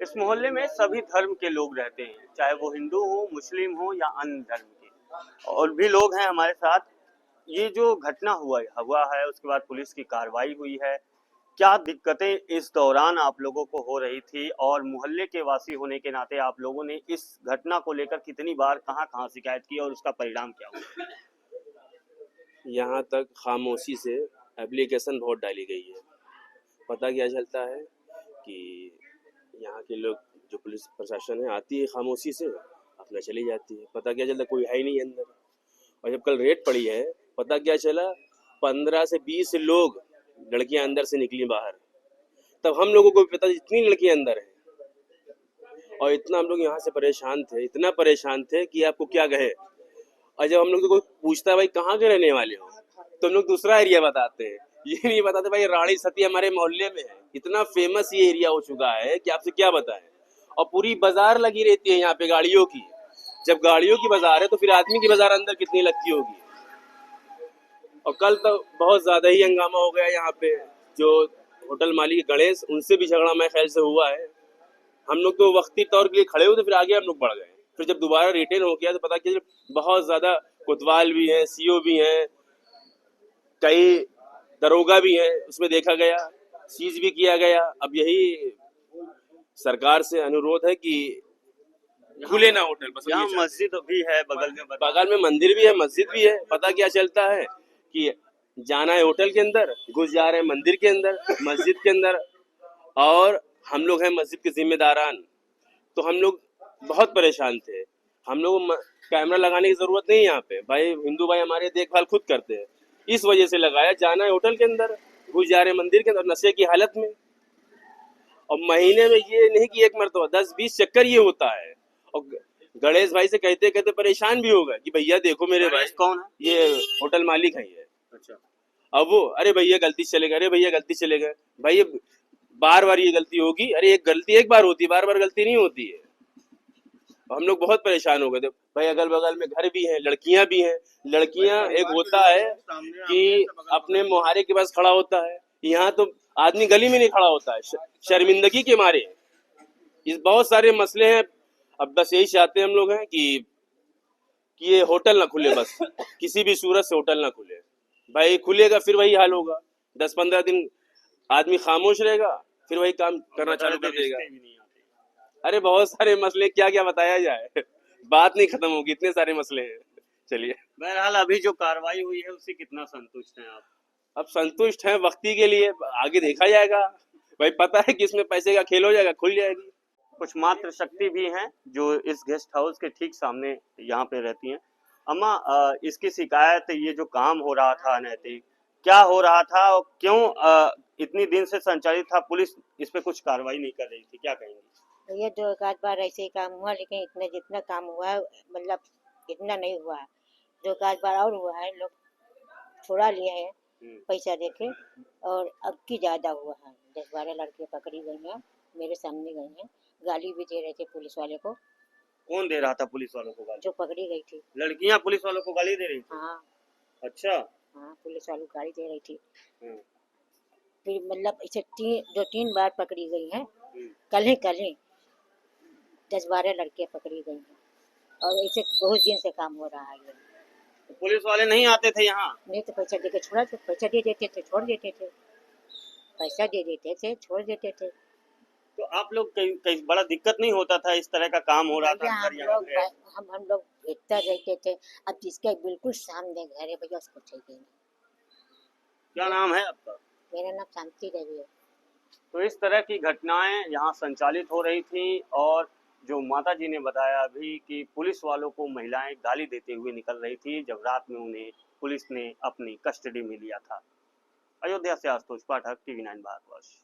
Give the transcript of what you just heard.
इस मोहल्ले में सभी धर्म के लोग रहते हैं, चाहे वो हिंदू हो, मुस्लिम हो या अन्य धर्म के। और भी लोग हैं हमारे साथ। ये जो घटना हुआ है उसके बाद पुलिस की कार्रवाई हुई है। क्या दिक्कतें इस दौरान आप लोगों को हो रही थी और मोहल्ले के वासी होने के नाते आप लोगों ने इस घटना को लेकर कितनी बार कहां-कहां शिकायत की और उसका परिणाम क्या हुआ? यहाँ तक खामोशी से एप्लीकेशन बहुत डाली गई है। पता क्या चलता है कि यहाँ के लोग, जो पुलिस प्रशासन है, आती है खामोशी से अपना चली जाती है। पता क्या चलता, कोई है ही नहीं अंदर। और जब कल रेड पड़ी है, पता क्या चला, 15 से 20 लोग, लड़कियां अंदर से निकली बाहर। तब हम लोगों को भी पता इतनी लड़कियां अंदर हैं। और इतना हम लोग यहाँ से परेशान थे, इतना परेशान थे कि आपको क्या कहे। और जब हम लोग से कोई पूछता है भाई कहाँ के रहने वाले हो, तो हम लोग दूसरा एरिया बताते हैं। ये नहीं बताते भाई रानी सती हमारे मोहल्ले में है। इतना फेमस ये एरिया हो चुका है कि आपसे क्या बताएं। और पूरी बाजार लगी रहती है यहाँ पे गाड़ियों की। जब गाड़ियों की बाजार है तो फिर आदमी की बाजार अंदर कितनी लगती होगी। और कल तो बहुत ज्यादा ही हंगामा हो गया यहाँ पे। जो होटल मालिक गणेश, उनसे भी झगड़ा मेरे ख्याल से हुआ है। हम लोग तो वक्ती तौर के लिए खड़े हुए थे, फिर आगे हम लोग बढ़ गए। फिर जब दोबारा रिटेन हो गया तो पता किया बहुत ज्यादा कोतवाल भी हैं, सीओ भी हैं, कई दरोगा भी हैं, उसमें देखा गया, सीज भी किया गया। अब यही सरकार से अनुरोध है कि खुले ना होटल, बस यहाँ मस्जिद भी है बगल में मंदिर भी है, मस्जिद भी है। पता क्या चलता है कि जाना है होटल के अंदर, घुस जा रहे हैं मंदिर के अंदर, मस्जिद के अंदर। और हम लोग हैं मस्जिद के जिम्मेदारान, तो हम लोग बहुत परेशान थे। हम लोग को कैमरा लगाने की जरूरत नहीं है यहाँ पे, भाई हिंदू भाई हमारे देखभाल खुद करते हैं। इस वजह से लगाया, जाना है होटल के अंदर, घुस जा रहे हैं मंदिर के अंदर नशे की हालत में। और महीने में ये नहीं कि एक मरतबा, 10-20 चक्कर ये होता है। और गणेश भाई से कहते कहते परेशान भी हो गए कि भैया देखो मेरे भाई। कौन है? ये होटल मालिक है ये। अच्छा। अब वो, अरे भैया गलती से चले गए, अरे भैया गलती से चले गए। भाई ये बार बार ये गलती होगी? अरे एक गलती एक बार होती है, बार बार गलती नहीं होती है। हम लोग बहुत परेशान हो गए थे भाई। अगल बगल में घर भी हैं, लड़कियां भी हैं। लड़कियां, एक होता है कि अपने मुहारे के पास खड़ा होता है, यहाँ तो आदमी गली में नहीं खड़ा होता है शर्मिंदगी के मारे। इस बहुत सारे मसले हैं। अब बस यही चाहते हम लोग हैं कि ये होटल ना खुले, बस किसी भी सूरत से होटल ना खुले। भाई खुलेगा फिर वही हाल होगा, 10-15 दिन आदमी खामोश रहेगा, फिर वही काम करना चालू कर देगा। अरे बहुत सारे मसले, क्या क्या बताया जाए बात नहीं खत्म होगी, इतने सारे मसले हैं। चलिए, बहरहाल अभी जो कार्रवाई हुई है उससे कितना संतुष्ट हैं आप? अब संतुष्ट हैं वक्ती के लिए, आगे देखा जाएगा। भाई पता है कि इसमें पैसे का खेल हो जाएगा, खुल जाएगी। कुछ मात्र शक्ति भी हैं जो इस गेस्ट हाउस के ठीक सामने यहाँ पे रहती हैं। अम्मा, इसकी शिकायत, ये जो काम हो रहा था अनैतिक, क्या हो रहा था और क्यों इतनी दिन से संचालित था, पुलिस इस पे कुछ कार्रवाई नहीं कर रही थी, क्या कहेंगे? ये 2 एक आध बार ऐसे ही काम हुआ, लेकिन इतना जितना काम हुआ है, मतलब इतना नहीं हुआ है। 2 एक आध बार और हुआ है, लोग छुड़ा लिए हैं पैसा देके, और अब की ज़्यादा हुआ है। 10-12 लड़कियाँ पकड़ी गई हैं, मेरे सामने गई हैं, गाली भी दे रहे थे पुलिस वाले को। कौन दे रहा था पुलिस वालों को गाली? जो पकड़ी गई थी। लड़कियां पुलिस वालों को गाली दे रही थी? हाँ। अच्छा। हाँ, पुलिस वालों को गाली दे रही थी। हम्म। फिर मतलब ऐसे 2-3 बार पकड़ी गई हैं। कल ही 10-12 लड़कियाँ पकड़ी गई हैं, और ऐसे बहुत दिन से काम हो रहा है ये। तो पुलिस वाले नहीं आते थे यहाँ? नहीं तो पैसा देके छोड़ देते थे, छोड़ देते थे। पैसा दे देते थे, छोड़ देते थे। तो आप लोग कहीं कहीं बड़ा दिक्कत नहीं होता था, इस तरह का काम हो रहा था भैया घर यहाँ पे? हम लोग देखते रहते थे। अब जिसका बिल्कुल सामने घर है भैया, उसको चाहिए नहीं। क्या नाम है आपका? मेरा नाम शांति देवी है। तो इस तरह की घटनाएं यहाँ संचालित हो रही थी और जो माता जी ने बताया अभी कि पुलिस वालों को महिलाएं गाली देते हुए निकल रही थी जब रात में उन्हें पुलिस ने अपनी कस्टडी में लिया था। अयोध्या से आशुतोष पाठक, टीवी 9 भारतवर्ष।